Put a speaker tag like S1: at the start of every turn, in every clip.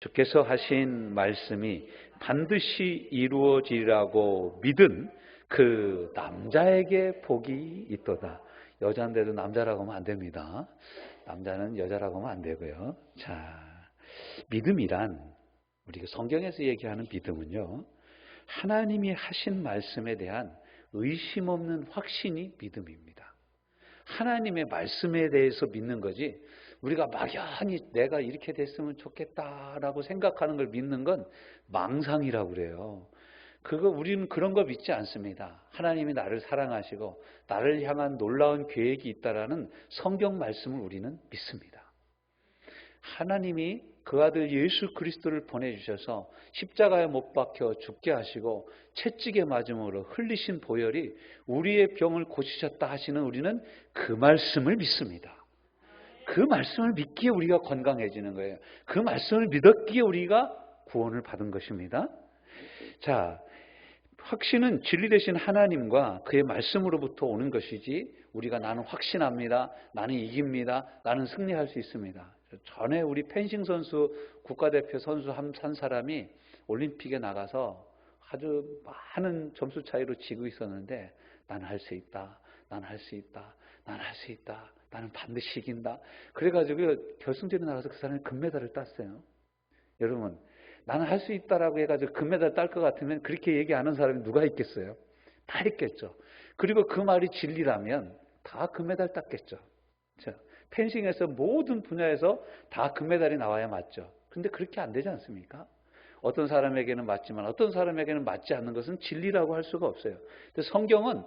S1: 주께서 하신 말씀이 반드시 이루어지리라고 믿은 그 남자에게 복이 있도다. 여자인데도 남자라고 하면 안 됩니다. 남자는 여자라고 하면 안 되고요. 자, 믿음이란 우리가 성경에서 얘기하는 믿음은요, 하나님이 하신 말씀에 대한 의심 없는 확신이 믿음입니다. 하나님의 말씀에 대해서 믿는 거지, 우리가 막연히 내가 이렇게 됐으면 좋겠다라고 생각하는 걸 믿는 건 망상이라고 그래요. 우리는 그런 거 믿지 않습니다. 하나님이 나를 사랑하시고 나를 향한 놀라운 계획이 있다라는 성경 말씀을 우리는 믿습니다. 하나님이 그 아들 예수 그리스도를 보내주셔서 십자가에 못 박혀 죽게 하시고 채찍에 맞음으로 흘리신 보혈이 우리의 병을 고치셨다 하시는 우리는 그 말씀을 믿습니다. 그 말씀을 믿기에 우리가 건강해지는 거예요. 그 말씀을 믿었기에 우리가 구원을 받은 것입니다. 자, 확신은 진리 되신 하나님과 그의 말씀으로부터 오는 것이지, 우리가 나는 확신합니다, 나는 이깁니다, 나는 승리할 수 있습니다. 전에 우리 펜싱 선수, 국가대표 선수 한 사람이 올림픽에 나가서 아주 많은 점수 차이로 지고 있었는데, 나는 할 수 있다, 나는 할 수 있다, 나는 할 수 있다, 나는 반드시 이긴다. 그래가지고 결승전에 나가서 그 사람이 금메달을 땄어요. 여러분, 나는 할 수 있다라고 해가지고 금메달 딸 것 같으면 그렇게 얘기하는 사람이 누가 있겠어요? 다 있겠죠. 그리고 그 말이 진리라면 다 금메달 땄겠죠. 자, 펜싱에서 모든 분야에서 다 금메달이 나와야 맞죠. 그런데 그렇게 안 되지 않습니까? 어떤 사람에게는 맞지만 어떤 사람에게는 맞지 않는 것은 진리라고 할 수가 없어요. 근데 성경은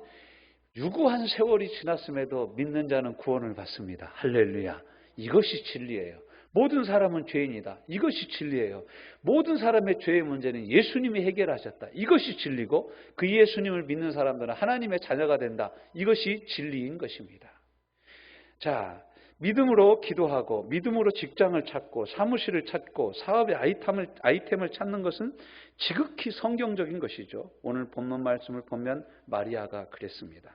S1: 유구한 세월이 지났음에도 믿는 자는 구원을 받습니다. 할렐루야. 이것이 진리예요. 모든 사람은 죄인이다. 이것이 진리예요. 모든 사람의 죄의 문제는 예수님이 해결하셨다. 이것이 진리고, 그 예수님을 믿는 사람들은 하나님의 자녀가 된다. 이것이 진리인 것입니다. 자, 믿음으로 기도하고 믿음으로 직장을 찾고 사무실을 찾고 사업의 아이템을 찾는 것은 지극히 성경적인 것이죠. 오늘 본문 말씀을 보면 마리아가 그랬습니다.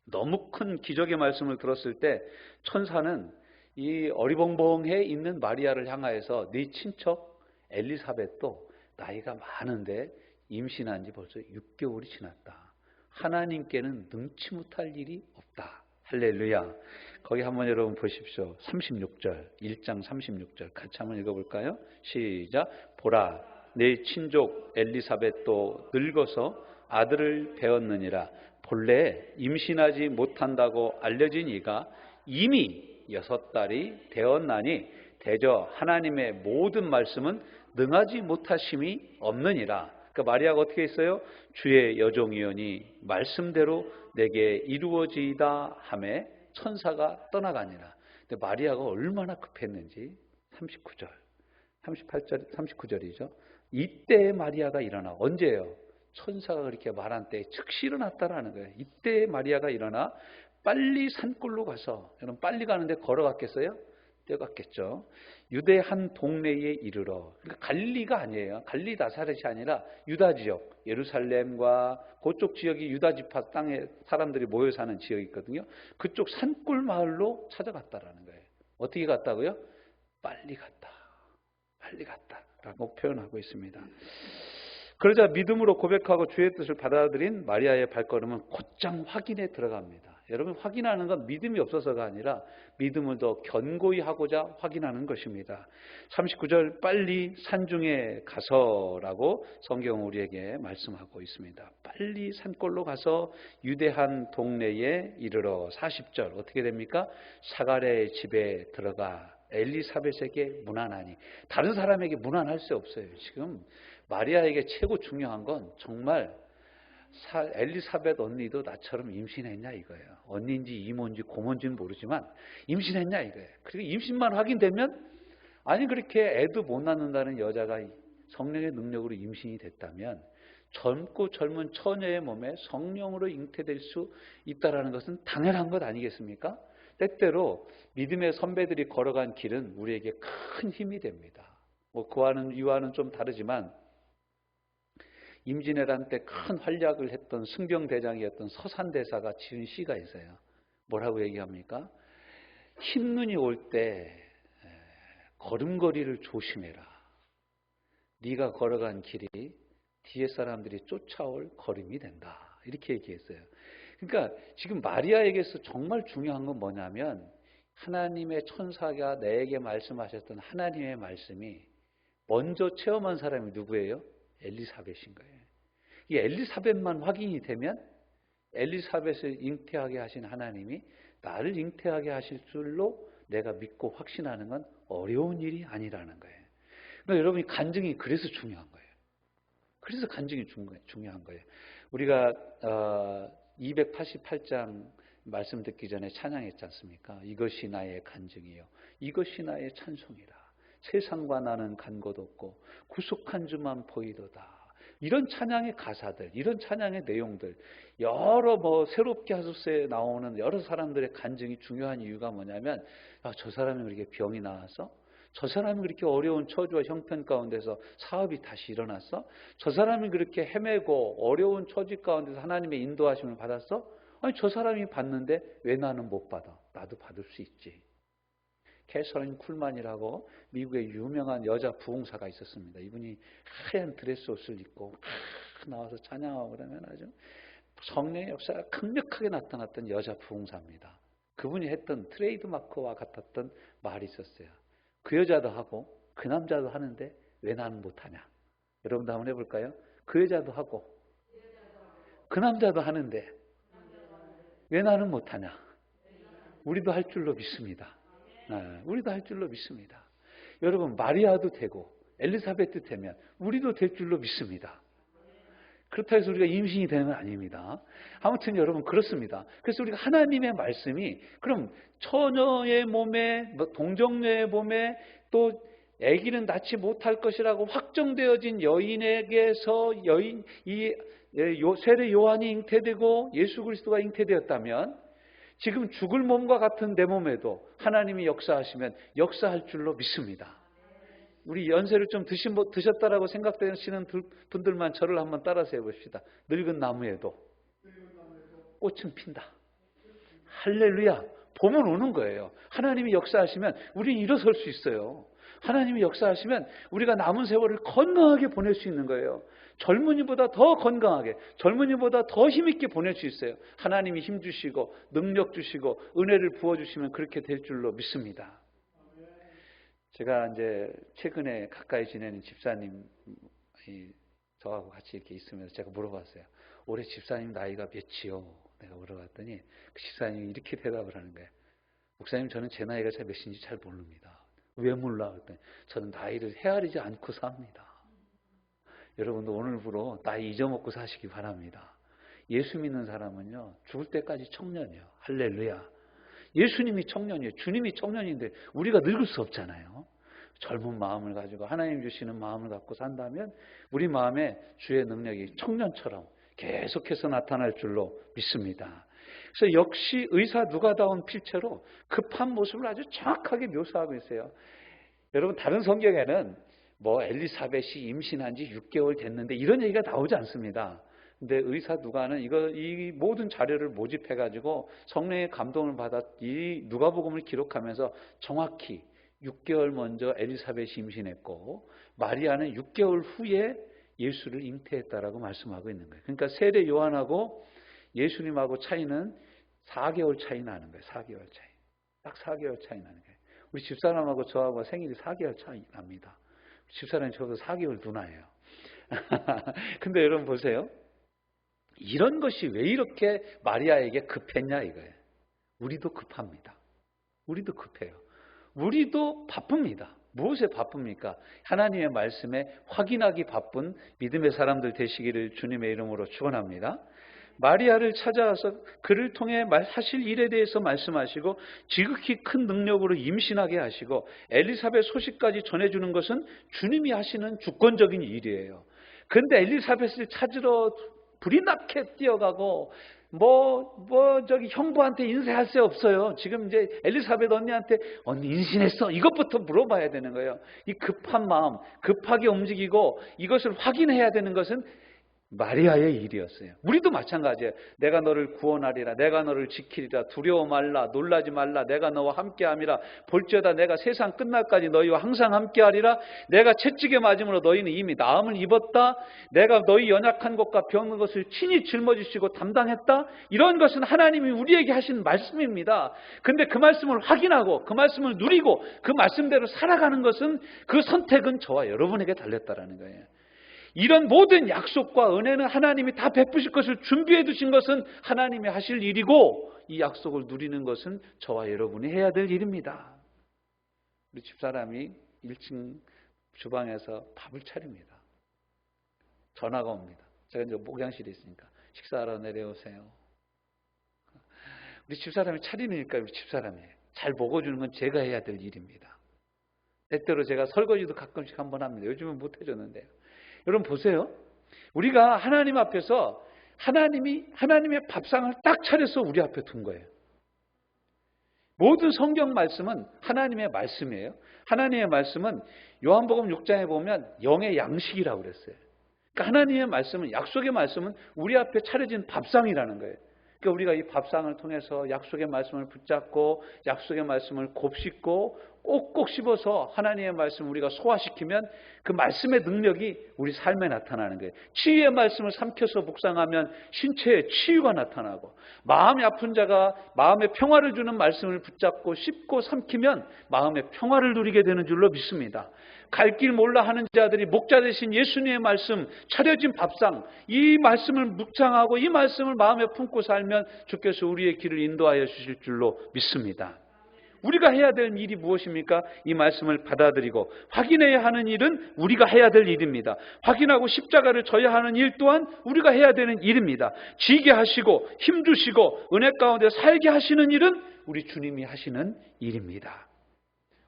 S1: 너무 큰 기적의 말씀을 들었을 때 천사는 이 어리벙벙해 있는 마리아를 향하여서 네 친척 엘리사벳도 나이가 많은데 임신한 지 벌써 6개월이 지났다. 하나님께는 능치 못할 일이 없다. 할렐루야. 거기 한번 여러분 보십시오. 36절, 1장 36절 같이 한번 읽어볼까요? 시작. 보라, 내 친족 엘리사벳도 늙어서 아들을 배웠느니라. 본래 임신하지 못한다고 알려진 이가 이미 6달이 되었나니 대저 하나님의 모든 말씀은 능하지 못하심이 없느니라. 그러니까 마리아가 어떻게 했어요? 주의 여종이오니 말씀대로 내게 이루어지이다 하매 천사가 떠나가니라. 근데 마리아가 얼마나 급했는지 39절, 38절, 39절이죠. 이때 마리아가 일어나. 언제예요? 천사가 그렇게 말한 때에 즉시 일어났다라는 거예요. 이때 마리아가 일어나 빨리 산골로 가서, 여러분 빨리 가는데 걸어갔겠어요? 뛰어갔겠죠. 유대 한 동네에 이르러, 그러니까 갈릴리가 아니에요. 갈릴리 나사렛이 아니라 유다 지역, 예루살렘과 그쪽 지역이 유다 지파 땅에 사람들이 모여 사는 지역이 있거든요. 그쪽 산골 마을로 찾아갔다라는 거예요. 어떻게 갔다고요? 빨리 갔다. 빨리 갔다라고 표현하고 있습니다. 그러자 믿음으로 고백하고 주의 뜻을 받아들인 마리아의 발걸음은 곧장 확인에 들어갑니다. 여러분, 확인하는 건 믿음이 없어서가 아니라 믿음을 더 견고히 하고자 확인하는 것입니다. 39절 빨리 산중에 가서라고 성경은 우리에게 말씀하고 있습니다. 빨리 산골로 가서 유대한 동네에 이르러 40절 어떻게 됩니까? 사가랴의 집에 들어가 엘리사벳에게 문안하니. 다른 사람에게 문안할 수 없어요. 지금 마리아에게 최고 중요한 건 정말 엘리사벳 언니도 나처럼 임신했냐 이거예요. 언니인지 이모인지 고모인지는 모르지만 임신했냐 이거예요. 그리고 임신만 확인되면, 아니 그렇게 애도 못 낳는다는 여자가 성령의 능력으로 임신이 됐다면 젊고 젊은 처녀의 몸에 성령으로 잉태될 수 있다는 것은 당연한 것 아니겠습니까? 때때로 믿음의 선배들이 걸어간 길은 우리에게 큰 힘이 됩니다. 그와는 이와는 좀 다르지만 임진왜란 때 큰 활약을 했던 승병대장이었던 서산대사가 지은 시가 있어요. 뭐라고 얘기합니까? 흰눈이 올 때 걸음걸이를 조심해라. 네가 걸어간 길이 뒤에 사람들이 쫓아올 걸음이 된다. 이렇게 얘기했어요. 그러니까 지금 마리아에게서 정말 중요한 건 뭐냐면 하나님의 천사가 내게 말씀하셨던 하나님의 말씀이 먼저 체험한 사람이 누구예요? 엘리사벳인 거예요. 이 엘리사벳만 확인이 되면 엘리사벳을 잉태하게 하신 하나님이 나를 잉태하게 하실 줄로 내가 믿고 확신하는 건 어려운 일이 아니라는 거예요. 그러니까 여러분이 간증이 그래서 중요한 거예요. 그래서 간증이 중요한 거예요. 우리가 288장 말씀 듣기 전에 찬양했지 않습니까? 이것이 나의 간증이요 이것이 나의 찬송이라. 세상과 나는 간 곳 없고 구속한 주만 보이도다. 이런 찬양의 가사들, 이런 찬양의 내용들, 여러 새롭게 하소서에 나오는 여러 사람들의 간증이 중요한 이유가 뭐냐면 저 사람이 그렇게 병이 나와서, 저 사람이 그렇게 어려운 처지와 형편 가운데서 사업이 다시 일어났어? 저 사람이 그렇게 헤매고 어려운 처지 가운데서 하나님의 인도하심을 받았어? 아니 저 사람이 받는데 왜 나는 못 받아? 나도 받을 수 있지. 캐서린 쿨만이라고 미국의 유명한 여자 부흥사가 있었습니다. 이분이 하얀 드레스 옷을 입고 나와서 찬양하고 그러면 아주 성령의 역사가 강력하게 나타났던 여자 부흥사입니다. 그분이 했던 트레이드마크와 같았던 말이 있었어요. 그 여자도 하고 그 남자도 하는데 왜 나는 못하냐? 여러분도 한번 해볼까요? 그 여자도 하고 그 남자도 하는데 왜 나는 못하냐? 우리도 할 줄로 믿습니다. 우리도 할 줄로 믿습니다. 여러분 마리아도 되고 엘리사벳도 되면 우리도 될 줄로 믿습니다. 그렇다 해서 우리가 임신이 되는 건 아닙니다. 아무튼 여러분 그렇습니다. 그래서 우리가 하나님의 말씀이 그럼 처녀의 몸에 동정녀의 몸에 또 아기는 낳지 못할 것이라고 확정되어진 여인에게서 세례 요한이 잉태되고 예수 그리스도가 잉태되었다면 지금 죽을 몸과 같은 내 몸에도 하나님이 역사하시면 역사할 줄로 믿습니다. 우리 연세를 좀 드셨다라고 생각되시는 분들만 저를 한번 따라서 해봅시다. 늙은 나무에도 꽃은 핀다. 할렐루야. 봄은 오는 거예요. 하나님이 역사하시면 우리는 일어설 수 있어요. 하나님이 역사하시면 우리가 남은 세월을 건강하게 보낼 수 있는 거예요. 젊은이보다 더 건강하게, 젊은이보다 더 힘있게 보낼 수 있어요. 하나님이 힘 주시고 능력 주시고 은혜를 부어주시면 그렇게 될 줄로 믿습니다. 제가 이제 최근에 가까이 지내는 집사님 저하고 같이 이렇게 있으면서 제가 물어봤어요. 올해 집사님 나이가 몇이요? 내가 물어봤더니 그 집사님이 이렇게 대답을 하는 거예요. 목사님 저는 제 나이가 몇인지 잘 모릅니다. 왜 몰라? 그랬더니 저는 나이를 헤아리지 않고 삽니다. 여러분도 오늘부로 나이 잊어먹고 사시기 바랍니다. 예수 믿는 사람은요 죽을 때까지 청년이에요. 할렐루야. 예수님이 청년이에요. 주님이 청년인데 우리가 늙을 수 없잖아요. 젊은 마음을 가지고 하나님 주시는 마음을 갖고 산다면 우리 마음에 주의 능력이 청년처럼 계속해서 나타날 줄로 믿습니다. 그래서 역시 의사 누가다운 필체로 급한 모습을 아주 정확하게 묘사하고 있어요. 여러분 다른 성경에는 엘리사벳이 임신한 지 6개월 됐는데 이런 얘기가 나오지 않습니다. 근데 의사 누가는 이 모든 자료를 모집해 가지고 성령의 감동을 받아 이 누가복음을 기록하면서 정확히 6개월 먼저 엘리사벳이 임신했고 마리아는 6개월 후에 예수를 잉태했다라고 말씀하고 있는 거예요. 그러니까 세례 요한하고 예수님하고 차이는 4개월 차이 나는 거예요. 4개월 차이. 딱 4개월 차이 나는 거예요. 우리 집사람하고 저하고 생일이 4개월 차이 납니다. 집사람이 저보다 4개월 누나예요. 근데 여러분 보세요. 이런 것이 왜 이렇게 마리아에게 급했냐 이거예요. 우리도 급합니다. 우리도 급해요. 우리도 바쁩니다. 무엇에 바쁩니까? 하나님의 말씀에 확인하기 바쁜 믿음의 사람들 되시기를 주님의 이름으로 축원합니다. 마리아를 찾아와서 그를 통해 하실 일에 대해서 말씀하시고 지극히 큰 능력으로 임신하게 하시고 엘리사벳 소식까지 전해주는 것은 주님이 하시는 주권적인 일이에요. 그런데 엘리사벳을 찾으러 불이 나게 뛰어가고 저기 형부한테 인사할 새 없어요. 지금 이제 엘리사벳 언니한테 언니 임신했어? 이것부터 물어봐야 되는 거예요. 이 급한 마음, 급하게 움직이고 이것을 확인해야 되는 것은 마리아의 일이었어요. 우리도 마찬가지예요. 내가 너를 구원하리라. 내가 너를 지키리라. 두려워 말라. 놀라지 말라. 내가 너와 함께함이라. 볼지어다 내가 세상 끝날까지 너희와 항상 함께하리라. 내가 채찍에 맞음으로 너희는 이미 나음을 입었다. 내가 너희 연약한 것과 병든 것을 친히 짊어지시고 담당했다. 이런 것은 하나님이 우리에게 하신 말씀입니다. 근데 그 말씀을 확인하고 그 말씀을 누리고 그 말씀대로 살아가는 것은, 그 선택은 저와 여러분에게 달렸다라는 거예요. 이런 모든 약속과 은혜는 하나님이 다 베푸실 것을 준비해 두신 것은 하나님이 하실 일이고, 이 약속을 누리는 것은 저와 여러분이 해야 될 일입니다. 우리 집사람이 1층 주방에서 밥을 차립니다. 전화가 옵니다. 제가 이제 목양실에 있으니까 식사하러 내려오세요. 우리 집사람이 차리니까 우리 집사람이 잘 먹어주는 건 제가 해야 될 일입니다. 때때로 제가 설거지도 가끔씩 한번 합니다. 요즘은 못 해줬는데요. 여러분 보세요. 우리가 하나님 앞에서 하나님의 밥상을 딱 차려서 우리 앞에 둔 거예요. 모든 성경 말씀은 하나님의 말씀이에요. 하나님의 말씀은 요한복음 6장에 보면 영의 양식이라고 그랬어요. 그러니까 하나님의 말씀은, 약속의 말씀은 우리 앞에 차려진 밥상이라는 거예요. 그러니까 우리가 이 밥상을 통해서 약속의 말씀을 붙잡고 약속의 말씀을 곱씹고 꼭꼭 씹어서 하나님의 말씀을 우리가 소화시키면 그 말씀의 능력이 우리 삶에 나타나는 거예요. 치유의 말씀을 삼켜서 묵상하면 신체에 치유가 나타나고, 마음이 아픈 자가 마음에 평화를 주는 말씀을 붙잡고 씹고 삼키면 마음의 평화를 누리게 되는 줄로 믿습니다. 갈 길 몰라 하는 자들이 목자 되신 예수님의 말씀, 차려진 밥상, 이 말씀을 묵상하고 이 말씀을 마음에 품고 살면 주께서 우리의 길을 인도하여 주실 줄로 믿습니다. 우리가 해야 될 일이 무엇입니까? 이 말씀을 받아들이고 확인해야 하는 일은 우리가 해야 될 일입니다. 확인하고 십자가를 져야 하는 일 또한 우리가 해야 되는 일입니다. 지게 하시고 힘주시고 은혜 가운데 살게 하시는 일은 우리 주님이 하시는 일입니다.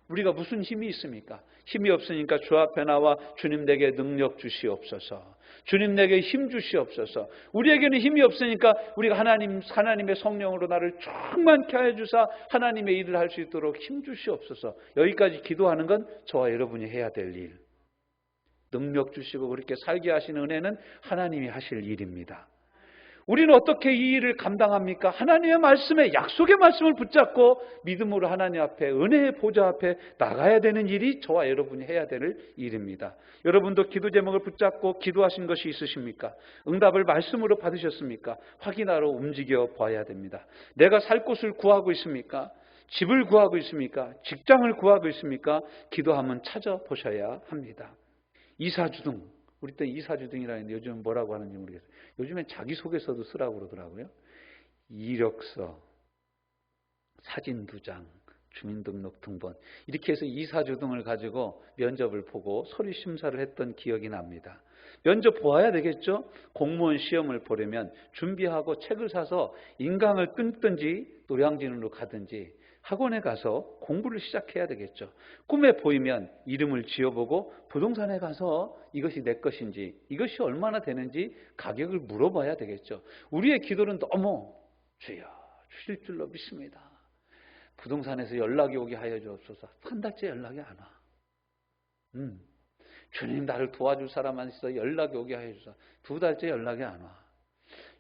S1: 우리가 무슨 힘이 있습니까? 힘이 없으니까 주 앞에 나와 주님 내게 능력 주시옵소서, 주님 내게 힘 주시옵소서. 우리에게는 힘이 없으니까 우리가 하나님의 성령으로 나를 충만케 하여 주사 하나님의 일을 할 수 있도록 힘 주시옵소서. 여기까지 기도하는 건 저와 여러분이 해야 될 일. 능력 주시고 그렇게 살게 하시는 은혜는 하나님이 하실 일입니다. 우리는 어떻게 이 일을 감당합니까? 하나님의 말씀에, 약속의 말씀을 붙잡고 믿음으로 하나님 앞에, 은혜의 보좌 앞에 나가야 되는 일이 저와 여러분이 해야 될 일입니다. 여러분도 기도 제목을 붙잡고 기도하신 것이 있으십니까? 응답을 말씀으로 받으셨습니까? 확인하러 움직여 봐야 됩니다. 내가 살 곳을 구하고 있습니까? 집을 구하고 있습니까? 직장을 구하고 있습니까? 기도하면 찾아보셔야 합니다. 이사주등, 우리 때 이사주등이라는데 요즘 뭐라고 하는지 모르겠어요. 요즘엔 자기소개서도 쓰라고 그러더라고요. 이력서, 사진 2장, 주민등록 등본, 이렇게 해서 이사주등을 가지고 면접을 보고 서류 심사를 했던 기억이 납니다. 면접 보아야 되겠죠? 공무원 시험을 보려면 준비하고 책을 사서 인강을 끊든지 노량진으로 가든지 학원에 가서 공부를 시작해야 되겠죠. 꿈에 보이면 이름을 지어보고 부동산에 가서 이것이 내 것인지, 이것이 얼마나 되는지 가격을 물어봐야 되겠죠. 우리의 기도는 너무 주여 주실 줄로 믿습니다. 부동산에서 연락이 오게 하여 주옵소서. 한 달째 연락이 안 와. 주님 나를 도와줄 사람만 있어 연락이 오게 하여 주소서. 2달째 연락이 안 와.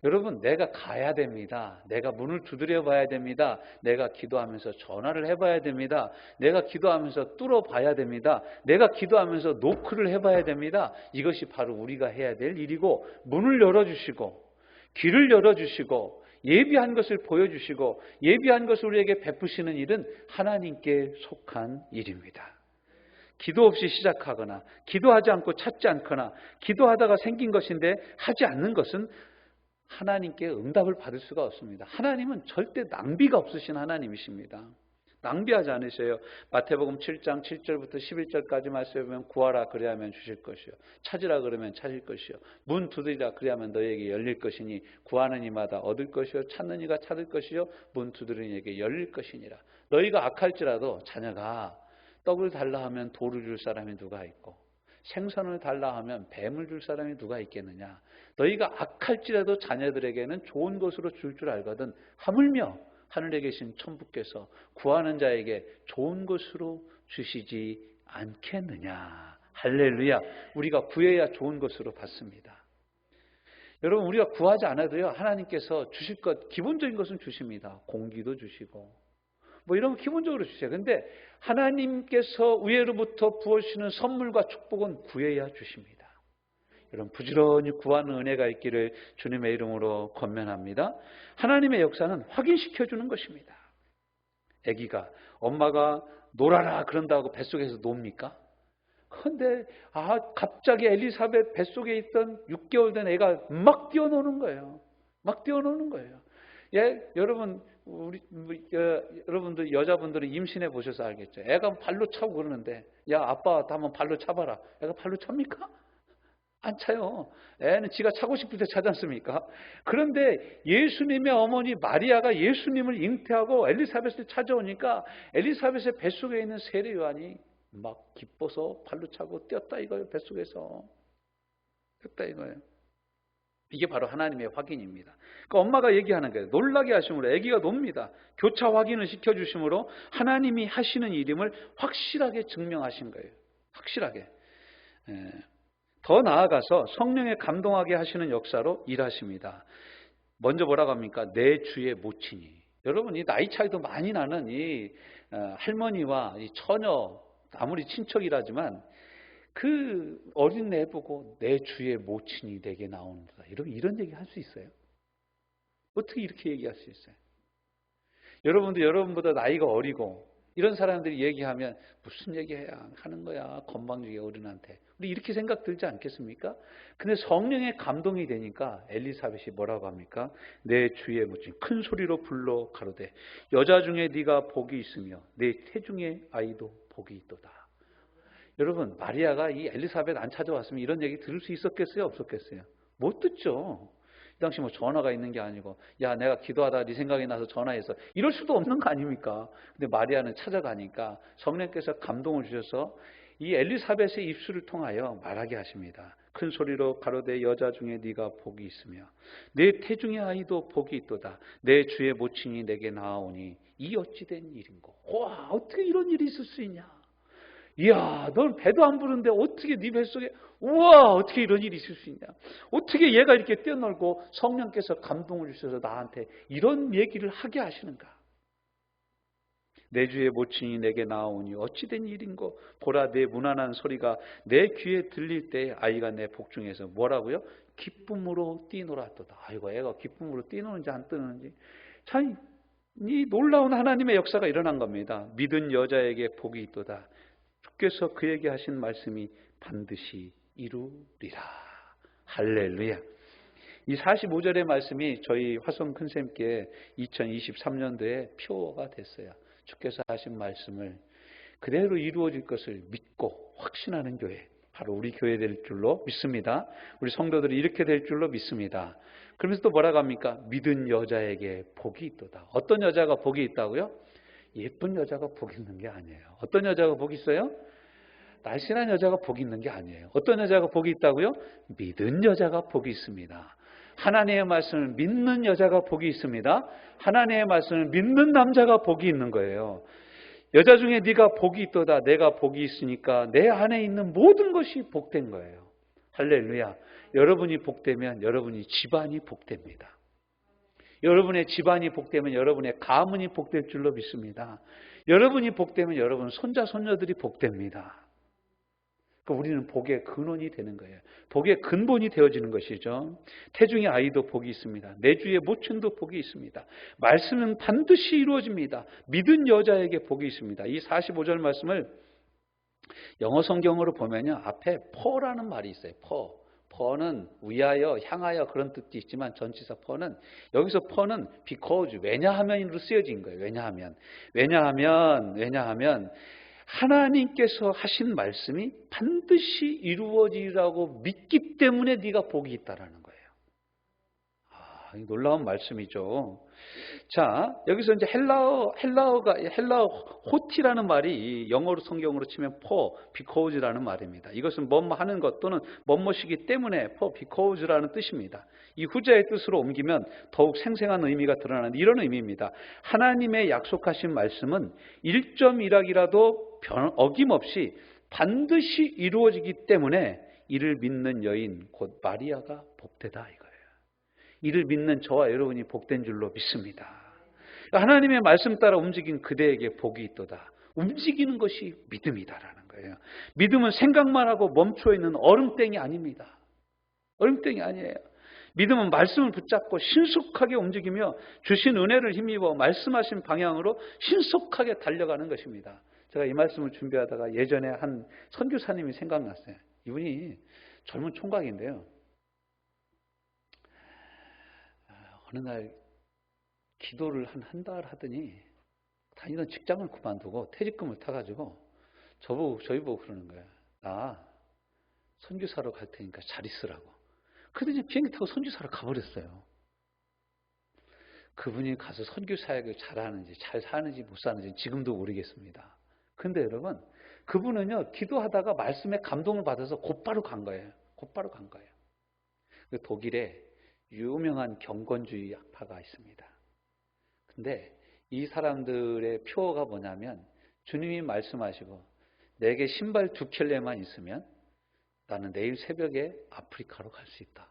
S1: 여러분, 내가 가야 됩니다. 내가 문을 두드려 봐야 됩니다. 내가 기도하면서 전화를 해봐야 됩니다. 내가 기도하면서 뚫어봐야 됩니다. 내가 기도하면서 노크를 해봐야 됩니다. 이것이 바로 우리가 해야 될 일이고, 문을 열어주시고 길을 열어주시고 예비한 것을 보여주시고 예비한 것을 우리에게 베푸시는 일은 하나님께 속한 일입니다. 기도 없이 시작하거나 기도하지 않고 찾지 않거나 기도하다가 생긴 것인데 하지 않는 것은 하나님께 응답을 받을 수가 없습니다. 하나님은 절대 낭비가 없으신 하나님이십니다. 낭비하지 않으셔요. 마태복음 7장 7절부터 11절까지 말씀해 보면 구하라 그리하면 주실 것이요, 찾으라 그러면 찾을 것이요, 문 두드리라 그리하면 너희에게 열릴 것이니 구하는 이마다 얻을 것이요 찾는 이가 찾을 것이요 문 두드리는 이에게 열릴 것이니라. 너희가 악할지라도 자녀가 떡을 달라 하면 돌을 줄 사람이 누가 있고 생선을 달라 하면 뱀을 줄 사람이 누가 있겠느냐. 너희가 악할지라도 자녀들에게는 좋은 것으로 줄 줄 알거든 하물며 하늘에 계신 천부께서 구하는 자에게 좋은 것으로 주시지 않겠느냐. 할렐루야. 우리가 구해야 좋은 것으로 받습니다. 여러분 우리가 구하지 않아도요 하나님께서 주실 것 기본적인 것은 주십니다. 공기도 주시고 뭐 이런 거 기본적으로 주세요. 근데 하나님께서 위로부터 부어주시는 선물과 축복은 구해야 주십니다. 여러분 부지런히 구하는 은혜가 있기를 주님의 이름으로 권면합니다. 하나님의 역사는 확인시켜주는 것입니다. 아기가 엄마가 놀아라 그런다고 뱃속에서 놉니까? 그런데 갑자기 엘리사벳 뱃속에 있던 6개월 된 애가 막 뛰어노는 거예요. 막 뛰어노는 거예요. 예, 여러분 여러분들 여자분들은 임신해 보셔서 알겠죠. 애가 발로 차고 그러는데 야 아빠 한번 발로 차봐라. 애가 발로 찹니까? 안 차요. 애는 지가 차고 싶을 때 차지 않습니까? 그런데 예수님의 어머니 마리아가 예수님을 잉태하고 엘리사벳을 찾아오니까 엘리사벳의 뱃속에 있는 세례 요한이 막 기뻐서 발로 차고 뛰었다 이거예요. 뱃속에서 뛰었다 이거예요. 이게 바로 하나님의 확인입니다. 그러니까 엄마가 얘기하는 거예요. 놀라게 하심으로 아기가 놉니다. 교차 확인을 시켜주심으로 하나님이 하시는 일임을 확실하게 증명하신 거예요. 확실하게. 더 나아가서 성령에 감동하게 하시는 역사로 일하십니다. 먼저 뭐라고 합니까? 내 주의 모친이. 여러분 이 나이 차이도 많이 나는 이 할머니와 이 처녀 아무리 친척이라지만 그 어린애 보고 내 주의 모친이 내게 나온다. 이런 얘기 할 수 있어요? 어떻게 이렇게 얘기할 수 있어요? 여러분도 여러분보다 나이가 어리고 이런 사람들이 얘기하면 무슨 얘기해야 하는 거야 건방지게 어른한테. 우리 이렇게 생각 들지 않겠습니까? 근데 성령의 감동이 되니까 엘리사벳이 뭐라고 합니까? 내 주의 모친 큰 소리로 불러 가로되 여자 중에 네가 복이 있으며 내 태중의 아이도 복이 있도다. 여러분 마리아가 이 엘리사벳 안 찾아왔으면 이런 얘기 들을 수 있었겠어요? 없었겠어요? 못 듣죠. 이 당시 뭐 전화가 있는 게 아니고 야 내가 기도하다가 네 생각이 나서 전화해서 이럴 수도 없는 거 아닙니까? 근데 마리아는 찾아가니까 성령께서 감동을 주셔서 이 엘리사벳의 입술을 통하여 말하게 하십니다. 큰 소리로 가로되 여자 중에 네가 복이 있으며 내 태중의 아이도 복이 있도다. 내 주의 모친이 내게 나아오니 이 어찌된 일인고. 와 어떻게 이런 일이 있을 수 있냐. 이야 넌 배도 안 부른데 어떻게 네 뱃속에 우와 어떻게 이런 일이 있을 수 있냐. 어떻게 얘가 이렇게 뛰어놀고 성령께서 감동을 주셔서 나한테 이런 얘기를 하게 하시는가. 내 주의 모친이 내게 나오니 어찌된 일인고. 보라 내 무난한 소리가 내 귀에 들릴 때 아이가 내 복중에서 뭐라고요? 기쁨으로 뛰놀았도다. 아이고 애가 기쁨으로 뛰노는지 안 뛰노는지 참 이 놀라운 하나님의 역사가 일어난 겁니다. 믿은 여자에게 복이 있도다. 주께서 그에게 하신 말씀이 반드시 이루리라. 할렐루야. 이 45절의 말씀이 저희 화성 큰샘께 2023년도에 표어가 됐어요. 주께서 하신 말씀을 그대로 이루어질 것을 믿고 확신하는 교회, 바로 우리 교회 될 줄로 믿습니다. 우리 성도들이 이렇게 될 줄로 믿습니다. 그러면서 또 뭐라고 합니까? 믿은 여자에게 복이 있도다. 어떤 여자가 복이 있다고요? 예쁜 여자가 복이 있는 게 아니에요. 어떤 여자가 복이 있어요? 날씬한 여자가 복이 있는 게 아니에요. 어떤 여자가 복이 있다고요? 믿은 여자가 복이 있습니다. 하나님의 말씀을 믿는 여자가 복이 있습니다. 하나님의 말씀을 믿는 남자가 복이 있는 거예요. 여자 중에 네가 복이 있도다. 내가 복이 있으니까 내 안에 있는 모든 것이 복된 거예요. 할렐루야. 여러분이 복되면 여러분이 집안이 복됩니다. 여러분의 집안이 복되면 여러분의 가문이 복될 줄로 믿습니다. 여러분이 복되면 여러분 손자 손녀들이 복됩니다. 그러니까 우리는 복의 근원이 되는 거예요. 복의 근본이 되어지는 것이죠. 태중의 아이도 복이 있습니다. 내 주의 모친도 복이 있습니다. 말씀은 반드시 이루어집니다. 믿은 여자에게 복이 있습니다. 이 45절 말씀을 영어 성경으로 보면요, 앞에 for라는 말이 있어요. for는 위하여, 향하여 그런 뜻도 있지만 전치사 for는 여기서 for는 because 왜냐하면으로 쓰여진 거예요. 왜냐하면 하나님께서 하신 말씀이 반드시 이루어지라고 믿기 때문에 네가 복이 있다라는 거예요. 놀라운 말씀이죠. 자, 여기서 이제 헬라어 호티라는 말이 영어로 성경으로 치면 for, because라는 말입니다. 이것은 뭐뭐 하는 것 또는 뭐뭐시기 때문에 for, because라는 뜻입니다. 이 후자의 뜻으로 옮기면 더욱 생생한 의미가 드러나는 이런 의미입니다. 하나님의 약속하신 말씀은 1.1학이라도 어김없이 반드시 이루어지기 때문에 이를 믿는 여인 곧 마리아가 복되다 이거예요. 이를 믿는 저와 여러분이 복된 줄로 믿습니다. 하나님의 말씀 따라 움직인 그대에게 복이 있도다. 움직이는 것이 믿음이다라는 거예요. 믿음은 생각만 하고 멈춰 있는 얼음땡이 아닙니다. 얼음땡이 아니에요. 믿음은 말씀을 붙잡고 신속하게 움직이며 주신 은혜를 힘입어 말씀하신 방향으로 신속하게 달려가는 것입니다. 제가 이 말씀을 준비하다가 예전에 한 선교사님이 생각났어요. 이분이 젊은 총각인데요. 어느 날 기도를 한 달 하더니 다니던 직장을 그만두고 퇴직금을 타가지고 저희 보고 그러는 거예요. 나 선교사로 갈 테니까 잘 있으라고. 그러더니 비행기 타고 선교사로 가버렸어요. 그분이 가서 선교 사역을 잘하는지 잘 사는지 못 사는지 지금도 모르겠습니다. 근데 여러분, 그분은요 기도하다가 말씀에 감동을 받아서 곧바로 간 거예요. 곧바로 간 거예요. 독일에 유명한 경건주의 학파가 있습니다. 근데 이 사람들의 표어가 뭐냐면, 주님이 말씀하시고 내게 신발 2켤레만 있으면 나는 내일 새벽에 아프리카로 갈 수 있다.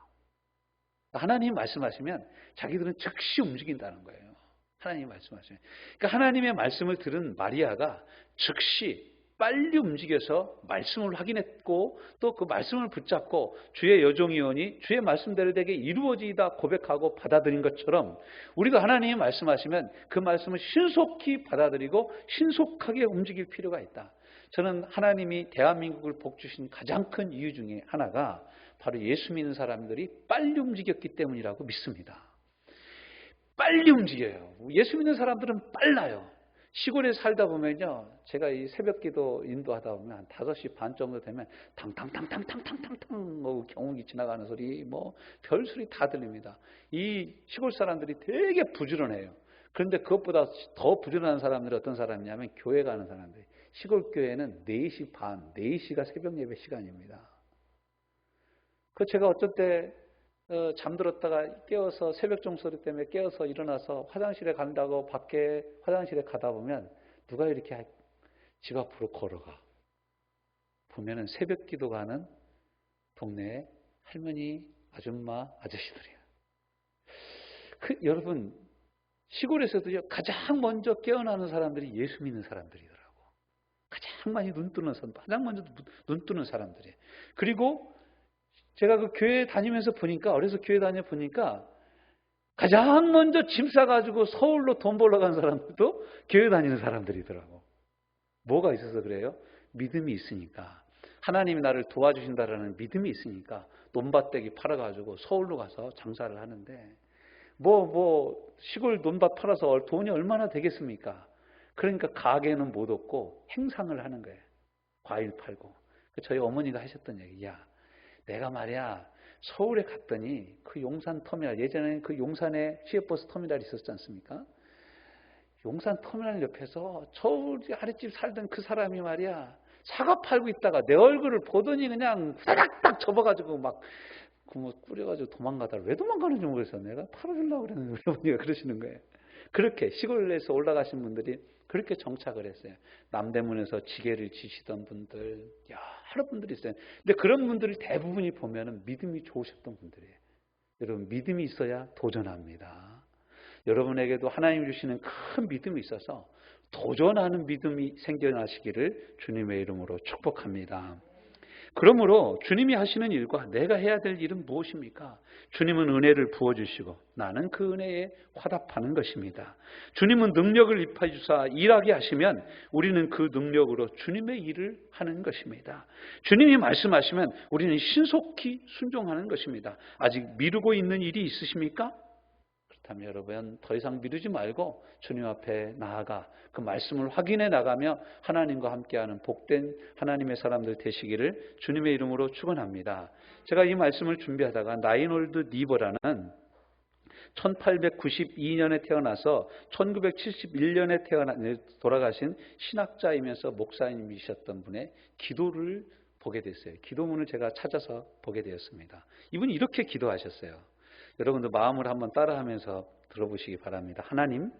S1: 하나님이 말씀하시면 자기들은 즉시 움직인다는 거예요. 하나님이 말씀하시면. 그러니까 하나님의 말씀을 들은 마리아가 즉시 빨리 움직여서 말씀을 확인했고 또 그 말씀을 붙잡고 주의 여종이오니 주의 말씀대로 되게 이루어지이다 고백하고 받아들인 것처럼, 우리가 하나님이 말씀하시면 그 말씀을 신속히 받아들이고 신속하게 움직일 필요가 있다. 저는 하나님이 대한민국을 복주신 가장 큰 이유 중에 하나가 바로 예수 믿는 사람들이 빨리 움직였기 때문이라고 믿습니다. 빨리 움직여요. 예수 믿는 사람들은 빨라요. 시골에 살다 보면요, 제가 이 새벽기도 인도하다 보면 한 5시 반 정도 되면 탕탕탕탕탕탕탕탕 뭐 경운기 지나가는 소리, 뭐 별 소리 다 들립니다. 이 시골 사람들이 되게 부지런해요. 그런데 그것보다 더 부지런한 사람들이 어떤 사람이냐면 교회 가는 사람들. 시골 교회는 4시 반, 4시가 새벽 예배 시간입니다. 그 제가 어쩔 때 잠들었다가 깨어서 새벽 종소리 때문에 깨어서 일어나서 화장실에 간다고 밖에 화장실에 가다 보면 누가 이렇게 집 앞으로 걸어가. 보면은 새벽 기도 가는 동네에 할머니, 아줌마, 아저씨들이에요. 여러분, 시골에서도요, 가장 먼저 깨어나는 사람들이 예수 믿는 사람들이더라고. 가장 많이 눈 뜨는 사람, 가장 먼저 눈 뜨는 사람들이에요. 그리고 제가 그 교회 다니면서 보니까, 어려서 교회 다녀 보니까 가장 먼저 짐 싸가지고 서울로 돈 벌러 간 사람들도 교회 다니는 사람들이더라고. 뭐가 있어서 그래요? 믿음이 있으니까. 하나님이 나를 도와주신다라는 믿음이 있으니까 논밭대기 팔아가지고 서울로 가서 장사를 하는데, 시골 논밭 팔아서 돈이 얼마나 되겠습니까? 그러니까 가게는 못 얻고 행상을 하는 거예요. 과일 팔고. 저희 어머니가 하셨던 얘기, 야, 내가 말이야 서울에 갔더니 그 용산 터미널, 예전에 그 용산에 시외버스 터미널이 있었지 않습니까? 용산 터미널 옆에서 저 아랫집 살던 그 사람이 말이야 사과 팔고 있다가 내 얼굴을 보더니 그냥 후다닥 접어가지고 막 뿌려가지고 도망가다가 왜 도망가는지 모르겠어요. 내가 팔아주려고 그랬는데 우리 어머니가 그러시는 거예요. 그렇게 시골에서 올라가신 분들이 그렇게 정착을 했어요. 남대문에서 지게를 지시던 분들, 여러 분들이 있어요. 근데 그런 분들이 대부분이 보면은 믿음이 좋으셨던 분들이에요. 여러분, 믿음이 있어야 도전합니다. 여러분에게도 하나님 주시는 큰 믿음이 있어서 도전하는 믿음이 생겨나시기를 주님의 이름으로 축복합니다. 그러므로 주님이 하시는 일과 내가 해야 될 일은 무엇입니까? 주님은 은혜를 부어주시고 나는 그 은혜에 화답하는 것입니다. 주님은 능력을 입혀 주사 일하게 하시면 우리는 그 능력으로 주님의 일을 하는 것입니다. 주님이 말씀하시면 우리는 신속히 순종하는 것입니다. 아직 미루고 있는 일이 있으십니까? 그렇다면 여러분, 더 이상 미루지 말고 주님 앞에 나아가 그 말씀을 확인해 나가며 하나님과 함께하는 복된 하나님의 사람들 되시기를 주님의 이름으로 축원합니다. 제가 이 말씀을 준비하다가 나인홀드 니버라는 1892년에 태어나서 1971년에 돌아가신 신학자이면서 목사님이셨던 분의 기도를 보게 됐어요. 기도문을 제가 찾아서 보게 되었습니다. 이분이 이렇게 기도하셨어요. 여러분도 마음을 한번 따라하면서 들어보시기 바랍니다. 하나님,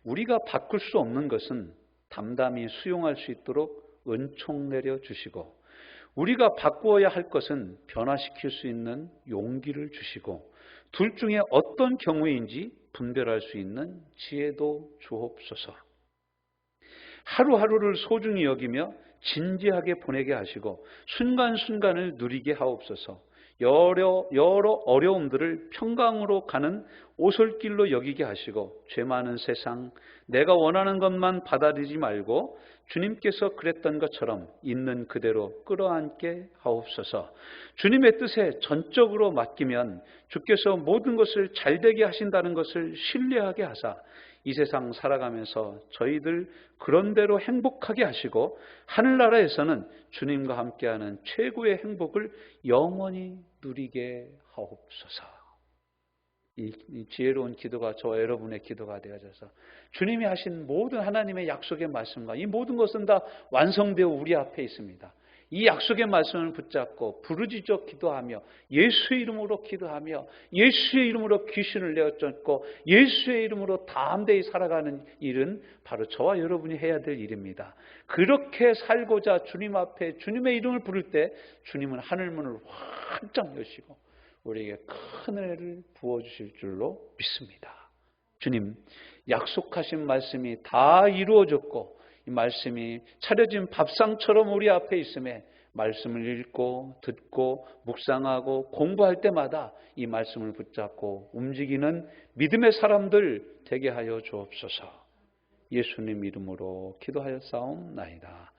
S1: 우리가 바꿀 수 없는 것은 담담히 수용할 수 있도록 은총 내려 주시고, 우리가 바꾸어야 할 것은 변화시킬 수 있는 용기를 주시고, 둘 중에 어떤 경우인지 분별할 수 있는 지혜도 주옵소서. 하루하루를 소중히 여기며 진지하게 보내게 하시고 순간순간을 누리게 하옵소서. 여러 어려움들을 평강으로 가는 오솔길로 여기게 하시고 죄 많은 세상 내가 원하는 것만 받아들이지 말고 주님께서 그랬던 것처럼 있는 그대로 끌어안게 하옵소서. 주님의 뜻에 전적으로 맡기면 주께서 모든 것을 잘되게 하신다는 것을 신뢰하게 하사 이 세상 살아가면서 저희들 그런대로 행복하게 하시고 하늘나라에서는 주님과 함께하는 최고의 행복을 영원히 누리게 하옵소서. 이 지혜로운 기도가 저와 여러분의 기도가 되어져서 주님이 하신 모든 하나님의 약속의 말씀과 이 모든 것은 다 완성되어 우리 앞에 있습니다. 이 약속의 말씀을 붙잡고 부르짖어 기도하며 예수의 이름으로 기도하며 예수의 이름으로 귀신을 내어쫓고 예수의 이름으로 담대히 살아가는 일은 바로 저와 여러분이 해야 될 일입니다. 그렇게 살고자 주님 앞에 주님의 이름을 부를 때 주님은 하늘문을 활짝 여시고 우리에게 큰 은혜를 부어주실 줄로 믿습니다. 주님, 약속하신 말씀이 다 이루어졌고 이 말씀이 차려진 밥상처럼 우리 앞에 있음에 말씀을 읽고 듣고 묵상하고 공부할 때마다 이 말씀을 붙잡고 움직이는 믿음의 사람들 되게 하여 주옵소서. 예수님 이름으로 기도하여 싸움나이다.